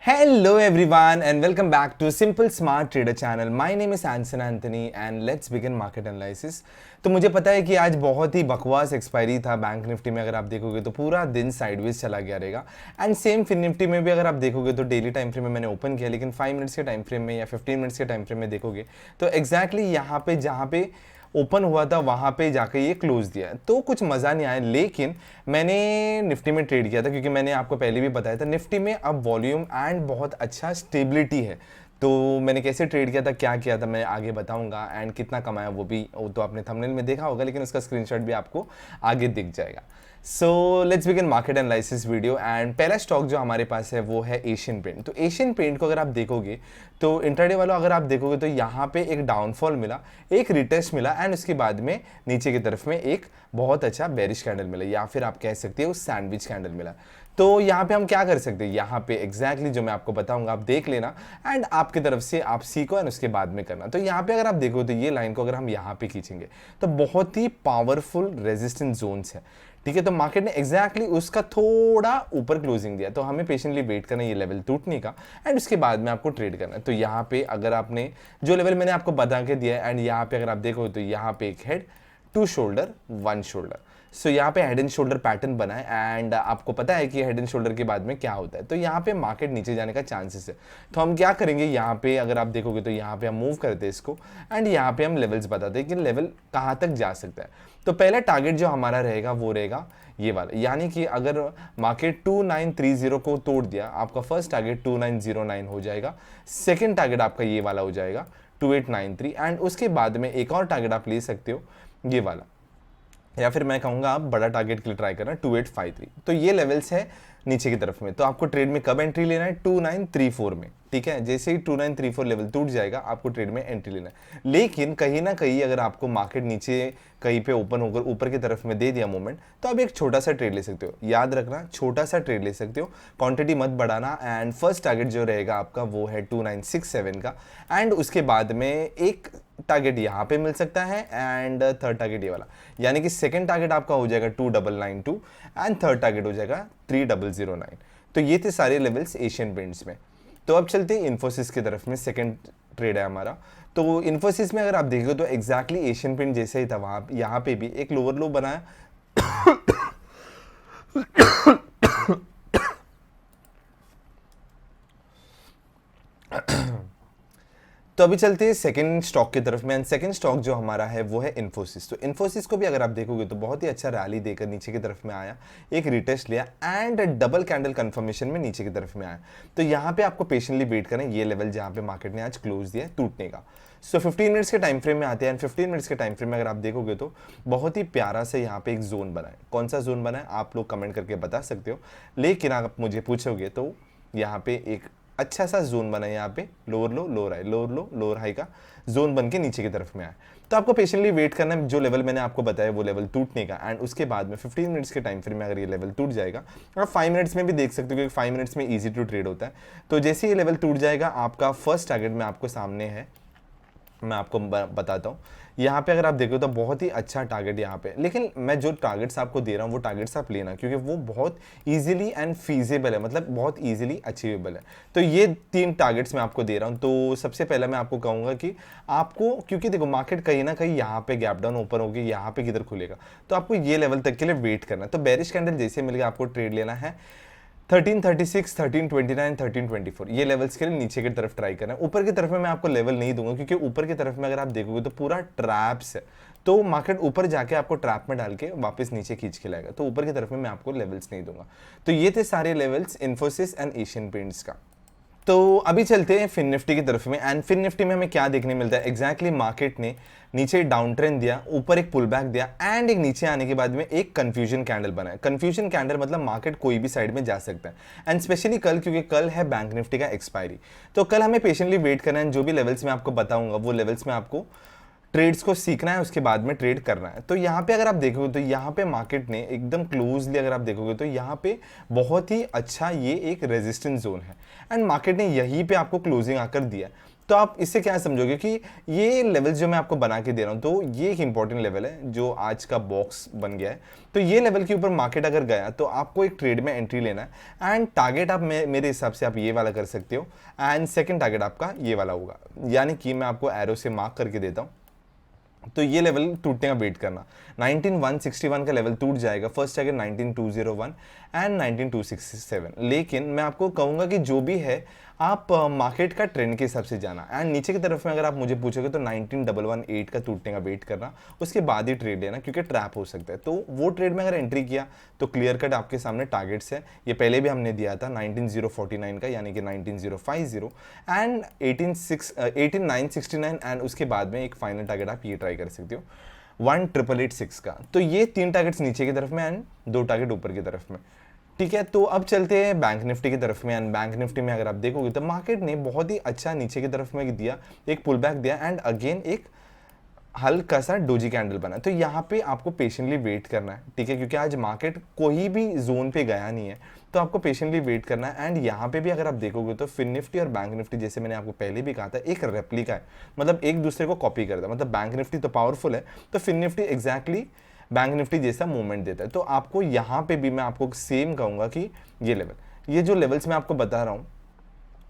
Hello everyone and welcome back to Simple Smart Trader channel. My name is Anson Anthony and let's begin market analysis. तो मुझे पता है कि आज बहुत ही बकवास एक्सपायरी था बैंक निफ्टी में। अगर आप देखोगे तो पूरा दिन साइडवेज चला गया रहेगा एंड सेम फिन निफ्टी में भी अगर आप देखोगे तो डेली टाइम फ्रेम में मैंने ओपन किया, लेकिन 5 मिनट्स के टाइम फ्रेम में या 15 मिनट्स के टाइम फ्रेम में देखोगे तो एग्जैक्टली यहाँ पे जहाँ पे ओपन हुआ था वहाँ पे जाके ये क्लोज दिया, तो कुछ मज़ा नहीं आया। लेकिन मैंने निफ्टी में ट्रेड किया था क्योंकि मैंने आपको पहले भी बताया था निफ्टी में अब वॉल्यूम एंड बहुत अच्छा स्टेबिलिटी है। तो मैंने कैसे ट्रेड किया था, क्या किया था, मैं आगे बताऊंगा एंड कितना कमाया वो तो आपने थंबनेल में देखा होगा, लेकिन उसका स्क्रीनशॉट भी आपको आगे दिख जाएगा। So let's begin market analysis video and पहला स्टॉक जो हमारे पास है वो है एशियन पेंट। तो एशियन पेंट को अगर आप देखोगे तो इंट्राडे वालों अगर आप देखोगे तो यहाँ पे एक डाउनफॉल मिला, एक रिटेस्ट मिला एंड उसके बाद में नीचे की तरफ में एक बहुत अच्छा बेरिश कैंडल मिला, या फिर आप कह सकते हो सैंडविच कैंडल मिला। तो यहाँ पे हम क्या कर सकते हैं, यहाँ पे एग्जैक्टली जो मैं आपको बताऊंगा आप देख लेना एंड आपकी तरफ से आप सीखो एंड उसके बाद में करना। तो यहाँ पे अगर आप देखो तो ये लाइन को अगर हम यहाँ पे खींचेंगे तो बहुत ही पावरफुल रेजिस्टेंस जोन्स है, ठीक है। तो मार्केट ने एग्जैक्टली उसका थोड़ा ऊपर क्लोजिंग दिया, तो हमें पेशेंटली वेट करना है ये लेवल टूटने का एंड उसके बाद में आपको ट्रेड करना है। तो यहाँ पे अगर आपने जो लेवल मैंने आपको बता के दिया है एंड यहाँ पे अगर आप देखो तो यहाँ पे एक head, two shoulder, one shoulder. So यहाँ पे हेड एंड शोल्डर पैटर्न बना है एंड आपको पता है कि हेड एंड शोल्डर के बाद में क्या होता है। तो यहाँ पे मार्केट नीचे जाने का चांसेस है। तो हम क्या करेंगे, यहाँ पे अगर आप देखोगे तो यहाँ पे हम मूव करते हैं इसको एंड यहाँ पे हम लेवल्स बताते हैं कि लेवल कहाँ तक जा सकता है। तो पहला टारगेट जो हमारा रहेगा वो रहेगा ये वाला, यानी कि अगर मार्केट 2930 को तोड़ दिया, आपका फर्स्ट टारगेट 2909 हो जाएगा, सेकेंड टारगेट आपका ये वाला हो जाएगा 2893 एंड उसके बाद में एक और टारगेट आप ले सकते हो ये वाला, या फिर मैं कहूँगा आप बड़ा टारगेट के लिए ट्राई करना 2853। तो ये लेवल्स है नीचे की तरफ में। तो आपको ट्रेड में कब एंट्री लेना है, 2934 में, ठीक है। जैसे ही 2934 लेवल टूट जाएगा आपको ट्रेड में एंट्री लेना है। लेकिन कहीं ना कहीं अगर आपको मार्केट नीचे कहीं पे ओपन होकर ऊपर की तरफ में दे दिया मूवमेंट, तो आप एक छोटा सा ट्रेड ले सकते हो। याद रखना छोटा सा ट्रेड ले सकते हो, क्वांटिटी मत बढ़ाना एंड फर्स्ट टारगेट जो रहेगा आपका वो है 2967 का एंड उसके बाद में एक टारगेट यहाँ पे मिल सकता है एंड थर्ड टारगेट ये वाला, यानी कि सेकंड टारगेट आपका हो जाएगा 2992 एंड थर्ड टारगेट हो जाएगा 3009। तो ये थे सारे लेवल्स एशियन पेंट्स में। तो अब चलते हैं इन्फोसिस की तरफ में, सेकंड ट्रेड है हमारा। तो इन्फोसिस में अगर आप देखोगे तो एग्जैक्टली एशियन पेंट जैसा ही था, वहाँ यहाँ पे भी एक लोअर लो बनाया तो अभी चलते हैं सेकंड स्टॉक की तरफ में एंड सेकंड स्टॉक जो हमारा है वो है इन्फोसिस। तो इन्फोसिस को भी अगर आप देखोगे तो बहुत ही अच्छा रैली देकर नीचे की तरफ में आया, एक रिटेस्ट लिया एंड डबल कैंडल कंफर्मेशन में नीचे की तरफ में आया। तो यहाँ पे आपको पेशेंटली वेट करना है ये लेवल जहाँ पे मार्केट ने आज क्लोज दिया है टूटने का। सो 15 मिनट्स के टाइम फ्रेम में आते हैं एंड 15 मिनट्स के टाइम फ्रेम में अगर आप देखोगे तो बहुत ही प्यारा से यहाँ पे एक जोन बना है। कौन सा जोन बना है आप लोग कमेंट करके बता सकते हो, लेकिन आप मुझे पूछोगे तो यहाँ पे एक अच्छा सा जोन बना है, यहाँ पे लोअर लो लोअर हाई, लोअर लो लोअर हाई का जोन बन के नीचे की तरफ में आया। तो आपको पेशेंटली वेट करना है जो लेवल मैंने आपको बताया वो लेवल टूटने का एंड उसके बाद में 15 मिनट्स के टाइम फ्रेम में अगर ये लेवल टूट जाएगा, आप 5 मिनट्स में भी देख सकते हो क्योंकि 5 मिनट्स में ईजी टू ट्रेड होता है। तो जैसे ही ये लेवल टूट जाएगा आपका फर्स्ट टारगेट में आपको सामने है, मैं आपको बताता हूँ। यहाँ पे अगर आप देखो तो बहुत ही अच्छा टारगेट यहाँ पे, लेकिन मैं जो टारगेट्स आपको दे रहा हूँ वो टारगेट्स आप लेना क्योंकि वो बहुत इजीली एंड फीजेबल है, मतलब बहुत इजीली अचीवेबल है। तो ये 3 टारगेट्स मैं आपको दे रहा हूँ। तो सबसे पहले मैं आपको कहूँगा कि आपको, क्योंकि देखो मार्केट कहीं ना कहीं यहाँ पे गैप डाउन ओपन होगी, यहाँ पे किधर खुलेगा, तो आपको ये लेवल तक के लिए वेट करना है। तो बेरिश कैंडल जैसे मिल गया आपको ट्रेड लेना है 1336, 1329, 1324 ये लेवल्स के लिए नीचे की तरफ ट्राई करना है। ऊपर की तरफ में मैं आपको लेवल नहीं दूंगा क्योंकि ऊपर की तरफ में अगर आप देखोगे तो पूरा ट्रैप्स है, तो मार्केट ऊपर जाके आपको ट्रैप में डाल के वापस नीचे खींच के लाएगा। तो ऊपर की तरफ में मैं आपको लेवल्स नहीं दूंगा। तो ये थे सारे levels Infosys and Asian paints का। तो अभी चलते हैं फिन निफ्टी की तरफ में एंड फिन निफ्टी में हमें क्या देखने मिलता है, एग्जैक्टली मार्केट ने नीचे डाउन ट्रेंड दिया, ऊपर एक पुल बैक दिया एंड एक नीचे आने के बाद में एक कंफ्यूजन कैंडल बना है। कंफ्यूजन कैंडल मतलब मार्केट कोई भी साइड में जा सकता है एंड स्पेशली कल, क्योंकि कल है बैंक निफ्टी का एक्सपायरी। तो कल हमें पेशेंटली वेट करना है, जो भी लेवल्स में आपको बताऊंगा वो लेवल्स में आपको ट्रेड्स को सीखना है, उसके बाद में ट्रेड करना है। तो यहाँ पे अगर आप देखोगे तो यहाँ पे मार्केट ने एकदम क्लोजली अगर आप देखोगे तो यहाँ पे बहुत ही अच्छा ये एक रेजिस्टेंस जोन है एंड मार्केट ने यहीं पे आपको क्लोजिंग आकर दिया। तो आप इससे क्या समझोगे कि ये लेवल्स जो मैं आपको बना के दे रहा हूँ, तो ये एक इंपॉर्टेंट लेवल है जो आज का बॉक्स बन गया है। तो ये लेवल के ऊपर मार्केट अगर गया तो आपको एक ट्रेड में एंट्री लेना है, एंड टारगेट आप मेरे हिसाब से आप ये वाला कर सकते हो, एंड सेकंड टारगेट आपका ये वाला होगा, यानी कि मैं आपको एरो से मार्क करके देता हूँ। तो ये लेवल टूटने का वेट करना, 19161 का लेवल टूट जाएगा, फर्स्ट टारगेट 19201 एंड 19267। लेकिन मैं आपको कहूँगा कि जो भी है आप मार्केट का ट्रेंड के हिसाब से जाना, एंड नीचे की तरफ में अगर आप मुझे पूछोगे तो 19118 का टूटने का वेट करना, उसके बाद ही ट्रेड लेना, क्योंकि ट्रैप हो सकता है। तो वो ट्रेड में अगर एंट्री किया तो क्लियर कट आपके सामने टारगेट्स है, ये पहले भी हमने दिया था 19049 का, यानी कि 19050 एंड 18969, एंड उसके बाद में एक फाइनल टारगेट आप ये ट्राई कर सकते हो 18886 का। तो ये 3 टारगेट्स नीचे की तरफ में एंड 2 टारगेट ऊपर की तरफ में, ठीक है। तो अब चलते हैं बैंक निफ्टी की तरफ में, एंड बैंक निफ्टी में अगर आप देखोगे तो मार्केट ने बहुत ही अच्छा नीचे की तरफ में दिया, एक पुल बैक दिया, एंड अगेन एक हल्का सा डोजी कैंडल बना। तो यहाँ पे आपको पेशेंटली वेट करना है, ठीक है, क्योंकि आज मार्केट कोई भी जोन पे गया नहीं है, तो आपको पेशेंटली वेट करना है। एंड यहाँ पे भी अगर आप देखोगे तो फिन निफ्टी और बैंक निफ्टी, जैसे मैंने आपको पहले भी कहा था, एक रेप्लिका है, मतलब एक दूसरे को कॉपी करता है। मतलब बैंक निफ्टी तो पावरफुल है, तो Fin Nifty exactly Bank Nifty जैसा मूवमेंट देता है। तो आपको यहाँ पे भी मैं आपको सेम कहूँगा कि ये लेवल, ये जो लेवल्स मैं आपको बता रहा हूँ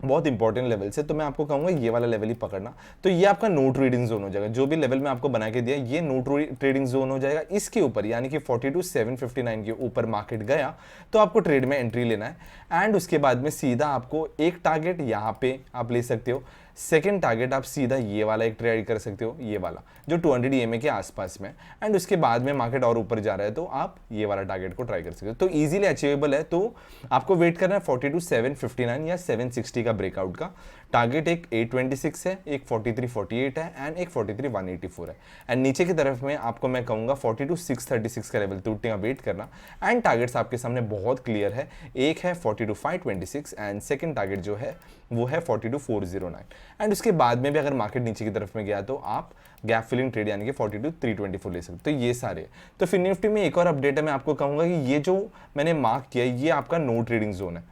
बहुत इंपॉर्टेंट लेवल से, तो मैं आपको कहूंगा ये वाला लेवल ही पकड़ना। तो ये आपका नो ट्रेडिंग जोन हो जाएगा, जो भी लेवल मैं आपको बना के दिया ये नो ट्रेडिंग जोन हो जाएगा। इसके ऊपर यानी कि 42759 के ऊपर मार्केट गया तो आपको ट्रेड में एंट्री लेना है, एंड उसके बाद में सीधा आपको एक टारगेट यहाँ पे आप ले सकते हो, सेकेंड टारगेट आप सीधा ये वाला एक ट्रेड कर सकते हो, ये वाला जो 200 EMA के आसपास में, एंड उसके बाद में मार्केट और ऊपर जा रहा है तो आप ये वाला टारगेट को ट्राई कर सकते हो। तो इजीली अचीवेबल है। तो आपको वेट करना है 42759 या 760 का ब्रेकआउट का। टारगेट एक 826 है, एक 4348 है, एंड एक 43184 है। एंड नीचे की तरफ में आपको मैं कहूँगा 42636 का लेवल टूटने का वेट करना, एंड टारगेट्स आपके सामने बहुत क्लियर है, एक है 42526 एंड सेकेंड टारगेट जो है वो है 42409। एंड उसके बाद में भी अगर मार्केट नीचे की तरफ में गया तो आप गैप फिलिंग ट्रेड यानी कि 42324 ले सकते। तो ये सारे, तो फिन निफ्टी में एक और अपडेट है, मैं आपको कहूँगा कि ये जो मैंने मार्क किया ये आपका नो ट्रेडिंग जोन है,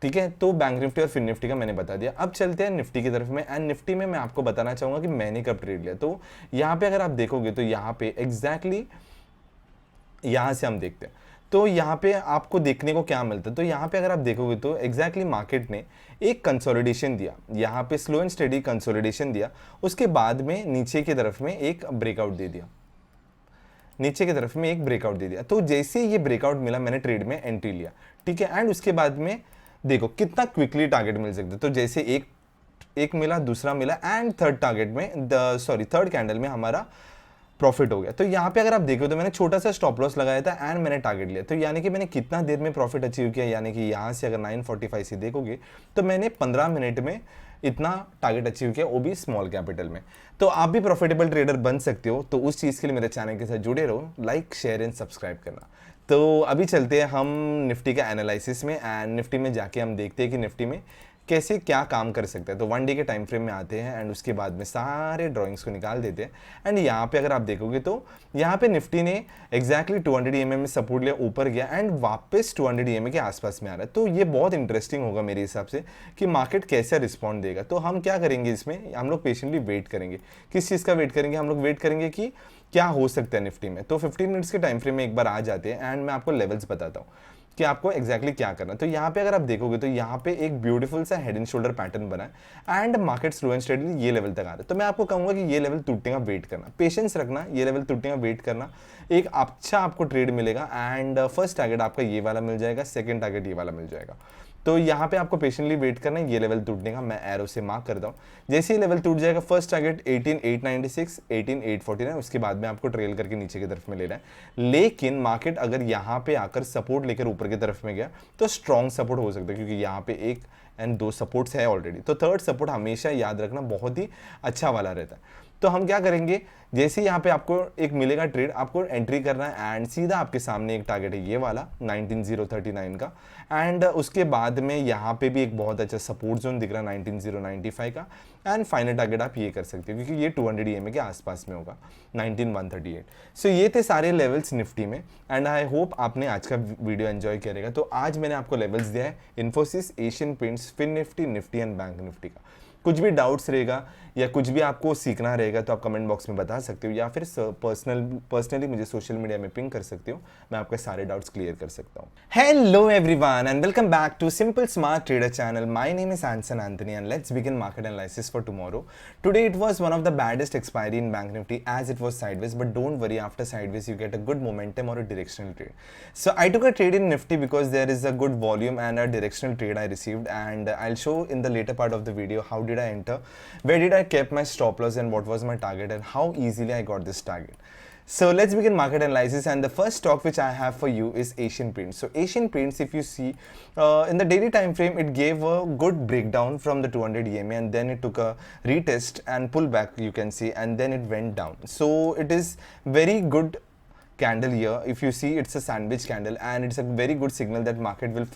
ठीक है। तो बैंक निफ्टी और फिन निफ्टी का मैंने बता दिया। अब चलते हैं निफ्टी की तरफ में, एंड निफ्टी में मैं आपको बताना चाहूँगा कि मैंने कब ट्रेड लिया। तो यहाँ पे अगर आप देखोगे तो यहाँ पे एग्जैक्टली यहाँ से हम देखते हैं, तो यहाँ पे आपको देखने को क्या मिलता है। तो यहाँ पे अगर आप देखोगे तो एग्जैक्टली मार्केट ने एक कंसोलिडेशन दिया, यहाँ पे स्लो एंड स्टेडी कंसोलिडेशन दिया, उसके बाद में नीचे की तरफ में एक ब्रेकआउट दे दिया, नीचे की तरफ में एक ब्रेकआउट दे दिया। तो जैसे ये ब्रेकआउट मिला मैंने ट्रेड में एंट्री लिया, ठीक है। एंड उसके बाद में देखो कितना क्विकली टारगेट मिल सकता है। तो जैसे एक मिला, दूसरा मिला, एंड थर्ड टारगेट में थर्ड कैंडल में हमारा प्रॉफिट हो गया। तो यहाँ पे अगर आप देखो तो मैंने छोटा सा स्टॉप लॉस लगाया था एंड मैंने टारगेट लिया। तो यानी कि मैंने कितना देर में प्रॉफिट अचीव किया, यानी कि यहाँ से अगर 945 से देखोगे तो मैंने 15 मिनट में इतना टारगेट अचीव किया, वो भी स्मॉल कैपिटल में। तो आप भी प्रॉफिटेबल ट्रेडर बन सकते हो। तो उस चीज़ के लिए मेरे चैनल के साथ जुड़े रहो, लाइक शेयर एंड सब्सक्राइब करना। तो अभी चलते हैं हम निफ्टी का एनालिसिस में, एंड निफ्टी में जाके हम देखते हैं कि निफ्टी में कैसे क्या काम कर सकता है। तो 1 डे के टाइम फ्रेम में आते हैं एंड उसके बाद में सारे ड्राइंग्स को निकाल देते हैं। एंड यहाँ पे अगर आप देखोगे तो यहाँ पे निफ्टी ने एग्जैक्टली 200 EMA में सपोर्ट लिया, ऊपर गया एंड वापस 200 EMA के आसपास में आ रहा है। तो ये बहुत इंटरेस्टिंग होगा मेरे हिसाब से कि मार्केट कैसे रिस्पॉन्ड देगा। तो हम क्या करेंगे, इसमें हम लोग पेशेंटली वेट करेंगे। किस चीज़ का वेट करेंगे, हम लोग वेट करेंगे कि क्या हो सकता है निफ्टी में। तो 15 मिनट्स के टाइम फ्रेम में एक बार आ जाते हैं एंड मैं आपको लेवल्स बताता हूँ कि आपको एग्जैक्टली क्या करना है। तो यहाँ पे अगर आप देखोगे तो यहाँ पे एक ब्यूटीफुल सा हेड एंड शोल्डर पैटर्न बना है and market slow and steadily ये लेवल तक आ रहा है। तो मैं आपको कहूँगा कि ये लेवल टूटने का वेट करना, पेशेंस रखना, ये लेवल टूटने का वेट करना, एक अच्छा आपको ट्रेड मिलेगा। एंड फर्स्ट टारगेट आपका ये वाला मिल जाएगा, सेकेंड टारगेट ये वाला मिल जाएगा। तो यहाँ पे आपको पेशेंटली वेट करना है ये लेवल टूटने का। मैं एरो से मार्क करता हूँ, जैसे ही लेवल टूट जाएगा फर्स्ट टारगेट 18896, 18849, उसके बाद में आपको ट्रेल करके नीचे की तरफ में लेना है। लेकिन मार्केट अगर यहाँ पे आकर सपोर्ट लेकर ऊपर की तरफ में गया तो स्ट्रॉन्ग सपोर्ट हो सकता है, क्योंकि यहाँ पे एक एंड दो सपोर्ट्स है ऑलरेडी। तो थर्ड सपोर्ट हमेशा याद रखना बहुत ही अच्छा वाला रहता है। तो हम क्या करेंगे, जैसे यहाँ पे आपको एक मिलेगा ट्रेड, आपको एंट्री करना है एंड सीधा आपके सामने एक टारगेट है ये वाला 19039 का। एंड उसके बाद में यहाँ पे भी एक बहुत अच्छा सपोर्ट जोन दिख रहा है 19095 का। एंड फाइनल टारगेट आप ये कर सकते हो क्योंकि ये 200 EMA के आसपास में होगा 19138। सो ये थे सारे लेवल्स निफ्टी में एंड आई होप आपने आज का वीडियो एंजॉय करेगा। तो आज मैंने आपको लेवल्स दिया है Infosys, Asian Paints, Fin Nifty, Nifty and Bank Nifty का। कुछ भी डाउट्स रहेगा या कुछ भी आपको सीखना रहेगा तो आप कमेंट बॉक्स में बता सकते हो, या फिर पर्सनली मुझे सोशल मीडिया में पिंग कर सकते हो, मैं आपके सारे डाउट्स क्लियर कर सकता हूँ। Hello everyone and welcome back to simple smart trader channel. My name is Anson Anthony and let's begin market analysis for tomorrow. Today it was one of the baddest expiry in Bank Nifty as it was sideways, but don't worry, after sideways you get a good momentum or a directional trade. So I took a trade in Nifty because there is a good volume and a directional trade I received, and I'll show in the later part of the video how did I enter, where did I keep my stop loss, and what was my target, and how easily I got this target. So let's begin market analysis, and the first stock which I have for you is Asian Paints. So Asian Paints, if you see in the daily time frame, it gave a good breakdown from the 200 EMA, and then it took a retest and pullback, you can see, and then it went down. So it is very good candle here. If you see, it's a sandwich candle, and it's a very good signal that market will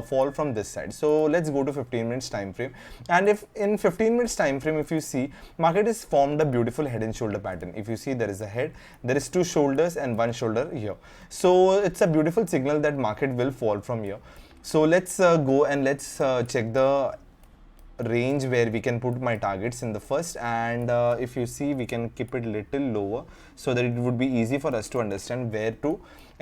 fall from this side. So let's go to 15 minutes time frame, and if in 15 minutes time frame, if you see, market has formed a beautiful head and shoulder pattern. If you see, there is a head, there is two shoulders and one shoulder here. So it's a beautiful signal that market will fall from here. So let's go and let's check the range where we can put my targets in the first, and if you see, we can keep it little lower so that it would be easy for us to understand where to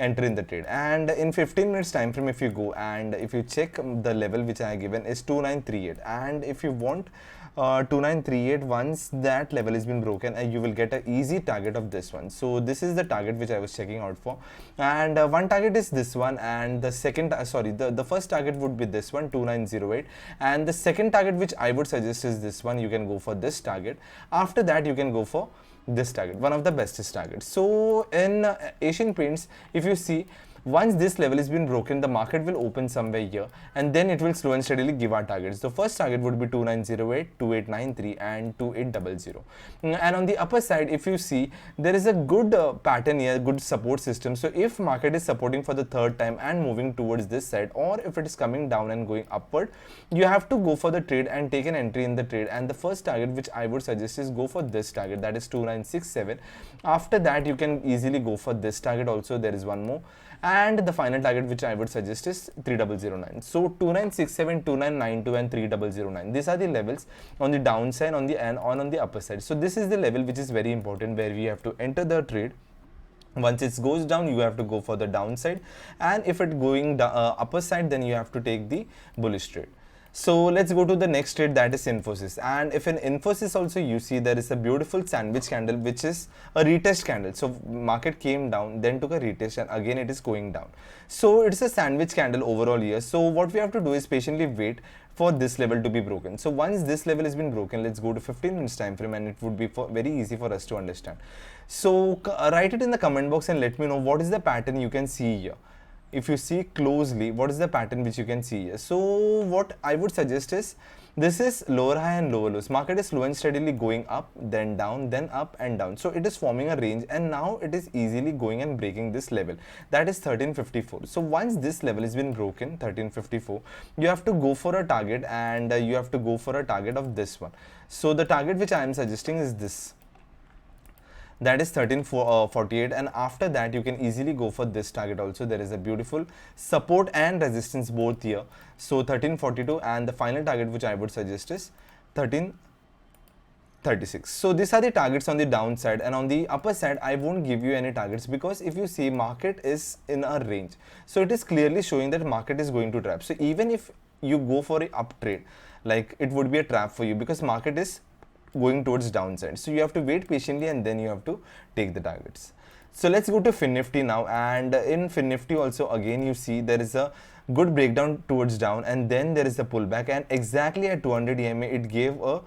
enter in the trade. And in 15 minutes time frame, if you go and if you check, the level which I have given is 2938, and if you want 2938, once that level has been broken, you will get an easy target of this one. So this is the target which I was checking out for, and one target is this one, and the second the first target would be this one, 2908, and the second target which I would suggest is this one. You can go for this target. After that, you can go for this target, one of the bestest targets. So in Asian Paints, if you see, once this level has been broken, the market will open somewhere here, and then it will slow and steadily give our targets. The first target would be 2908, 2893 and 2800. And on the upper side, if you see, there is a good pattern here, good support system. So if market is supporting for the third time and moving towards this side, or if it is coming down and going upward, you have to go for the trade and take an entry in the trade. And the first target which I would suggest is go for this target, that is 2967. After that, you can easily go for this target also. There is one more, and the final target which I would suggest is 3009. So 2967, 2992 and 3009, these are the levels on the downside, on the upper side. So this is the level which is very important, where we have to enter the trade. Once it goes down, you have to go for the downside, and if it going upper side, then you have to take the bullish trade. So let's go to the next trade, that is Infosys. And if in Infosys also, you see, there is a beautiful sandwich candle which is a retest candle. So market came down, then took a retest, and again it is going down. So it's a sandwich candle overall here. So what we have to do is patiently wait for this level to be broken. So once this level has been broken, let's go to 15 minutes time frame, and it would be very easy for us to understand. So write it in the comment box and let me know what is the pattern you can see here. If you see closely, what is the pattern which you can see here? So what I would suggest is, this is lower high and lower lows. Market is slow and steadily going up, then down, then up and down. So it is forming a range, and now it is easily going and breaking this level, that is 1354. So once this level has been broken, 1354, you have to go for a target, and you have to go for a target of this one. So the target which I am suggesting is this, that is 1348, and after that you can easily go for this target also. There is a beautiful support and resistance both here. So 1342, and the final target which I would suggest is 1336. So these are the targets on the downside, and on the upper side I won't give you any targets, because if you see, market is in a range, so it is clearly showing that market is going to trap. So even if you go for a up trade, like, it would be a trap for you, because market is going towards downside. So you have to wait patiently, and then you have to take the targets. So let's go to FinNifty now, and in FinNifty also, again you see, there is a good breakdown towards down, and then there is a pullback, and exactly at 200 EMA it gave a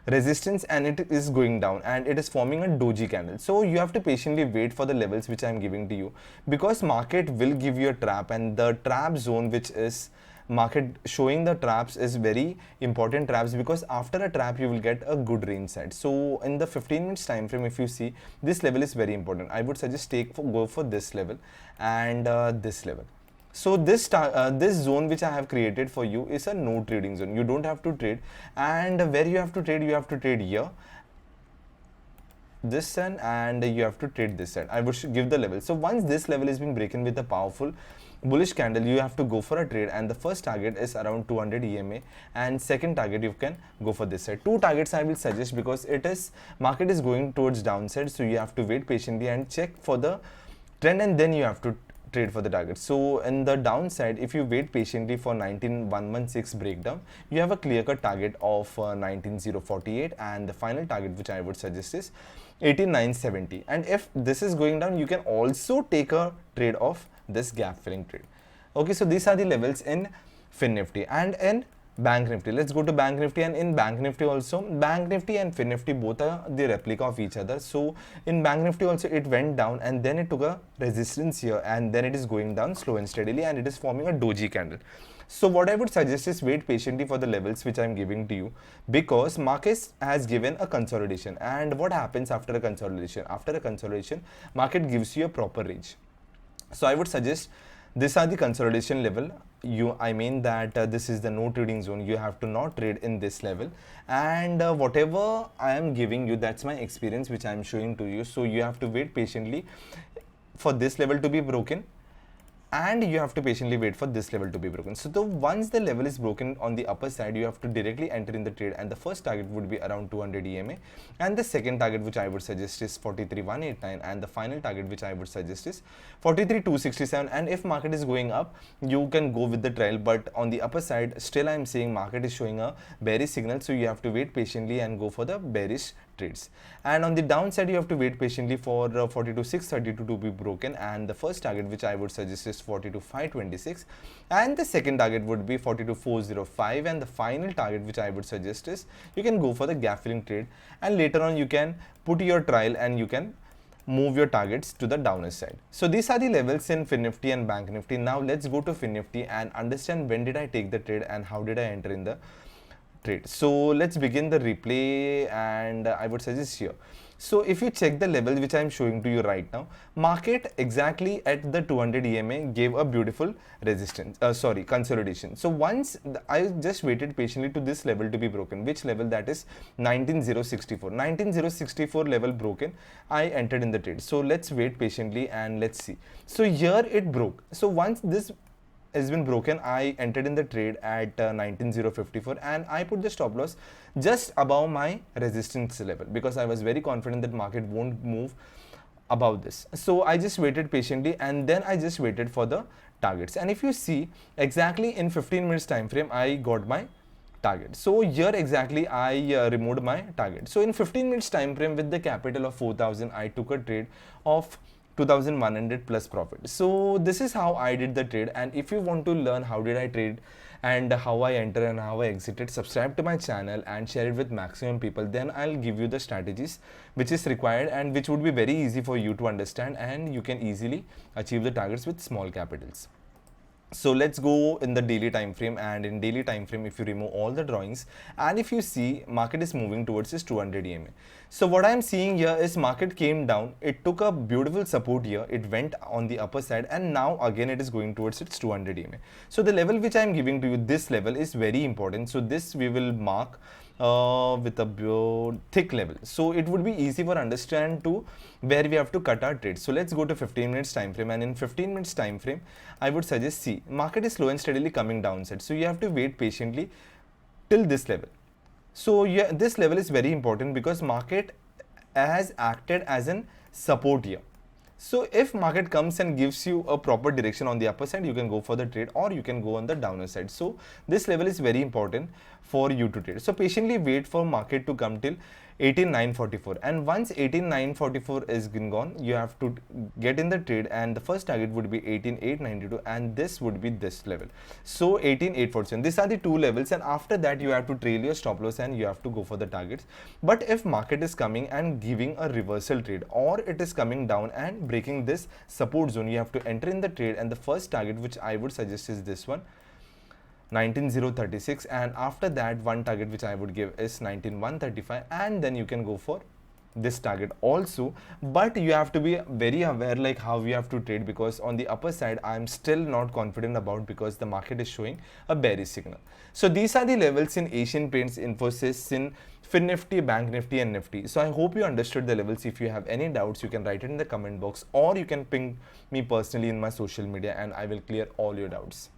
resistance, and it is going down, and it is forming a doji candle. So you have to patiently wait for the levels which I am giving to you, because market will give you a trap, and the trap zone which is market showing the traps is very important traps, because after a trap you will get a good range side. So in the 15 minutes time frame, if you see, this level is very important. I would suggest go for this level and this level. So this zone which I have created for you is a no trading zone. You don't have to trade, and where you have to trade here. this side and you have to trade this side. I would give the level. So once this level has been broken with a powerful bullish candle, you have to go for a trade, and the first target is around 200 EMA, and second target you can go for this side. Two targets I will suggest because it is market is going towards downside, so you have to wait patiently and check for the trend, and then you have to trade for the target. So in the downside, if you wait patiently for 19116 breakdown, you have a clear-cut target of 19048, and the final target which I would suggest is 18970. And if this is going down, you can also take a trade of this gap filling trade. Okay, so these are the levels in Fin Nifty and in Bank Nifty. Let's go to Bank Nifty, and in Bank Nifty also, Bank Nifty and Fin Nifty both are the replica of each other. So in Bank Nifty also it went down and then it took a resistance here, and then it is going down slow and steadily, and it is forming a doji candle. So what I would suggest is wait patiently for the levels which I am giving to you, because market has given a consolidation. And what happens after a consolidation? After a consolidation, market gives you a proper range. So I would suggest these are the consolidation level. I mean that this is the no trading zone. You have to not trade in this level, and whatever I am giving you, that's my experience which I am showing to you. So you have to wait patiently for this level to be broken, and you have to patiently wait for this level to be broken. So once the level is broken on the upper side, you have to directly enter in the trade, and the first target would be around 200 EMA, and the second target which I would suggest is 43189, and the final target which I would suggest is 43267. And if market is going up, you can go with the trail, but on the upper side still I am saying market is showing a bearish signal, so you have to wait patiently and go for the bearish trades. And on the downside, you have to wait patiently for 42632 to be broken, and the first target which I would suggest is 42526, and the second target would be 42405, and the final target which I would suggest is you can go for the gap filling trade, and later on you can put your trial and you can move your targets to the downward side. So these are the levels in Fin Nifty and Bank Nifty. Now let's go to Fin Nifty and understand when did I take the trade and how did I enter in the trade. So let's begin the replay, and I would suggest here. So if you check the level which I am showing to you right now, market exactly at the 200 EMA gave a beautiful resistance, consolidation. So once I just waited patiently to this level to be broken, which level? That is 19064. 19064 level broken, I entered in the trade. So let's wait patiently and let's see. So here it broke. So once this has been broken, I entered in the trade at 19054, and I put the stop loss just above my resistance level because I was very confident that market won't move above this. So I just waited patiently, and then I just waited for the targets. And if you see exactly in 15 minutes time frame, I got my target. So here exactly I removed my target. So in 15 minutes time frame with the capital of 4000, I took a trade of 2100 plus profit. So this is how I did the trade. And if you want to learn how did I trade and how I enter and how I exited, subscribe to my channel and share it with maximum people. Then I'll give you the strategies which is required and which would be very easy for you to understand, and you can easily achieve the targets with small capitals. So let's go in the daily time frame, and in daily time frame, if you remove all the drawings and if you see market is moving towards this 200 EMA. So what I'm seeing here is market came down, it took a beautiful support here, it went on the upper side, and now again it is going towards its 200 EMA. So the level which I'm giving to you, this level is very important. So this we will mark with a thick level, so it would be easy for understand to where we have to cut our trades. So let's go to 15 minutes time frame, and in 15 minutes time frame I would suggest, see, market is slow and steadily coming downside, so you have to wait patiently till this level. So yeah, this level is very important because market has acted as an support here. So if market comes and gives you a proper direction on the upper side, you can go for the trade, or you can go on the downer side. So this level is very important for you to trade. So patiently wait for market to come till 18944, and once 18944 is gone, you have to get in the trade, and the first target would be 18892, and this would be this level. So 18847. These are the two levels, and after that you have to trail your stop loss and you have to go for the targets. But if market is coming and giving a reversal trade, or it is coming down and breaking this support zone, you have to enter in the trade, and the first target which I would suggest is this one, 19036, and after that one target which I would give is 19135, and then you can go for this target also, but you have to be very aware like how you have to trade, because on the upper side I'm still not confident about, because the market is showing a bearish signal. So these are the levels in Asian Paints, Infosys, in FinNifty, Bank Nifty and Nifty. So I hope you understood the levels. If you have any doubts, you can write it in the comment box, or you can ping me personally in my social media and I will clear all your doubts.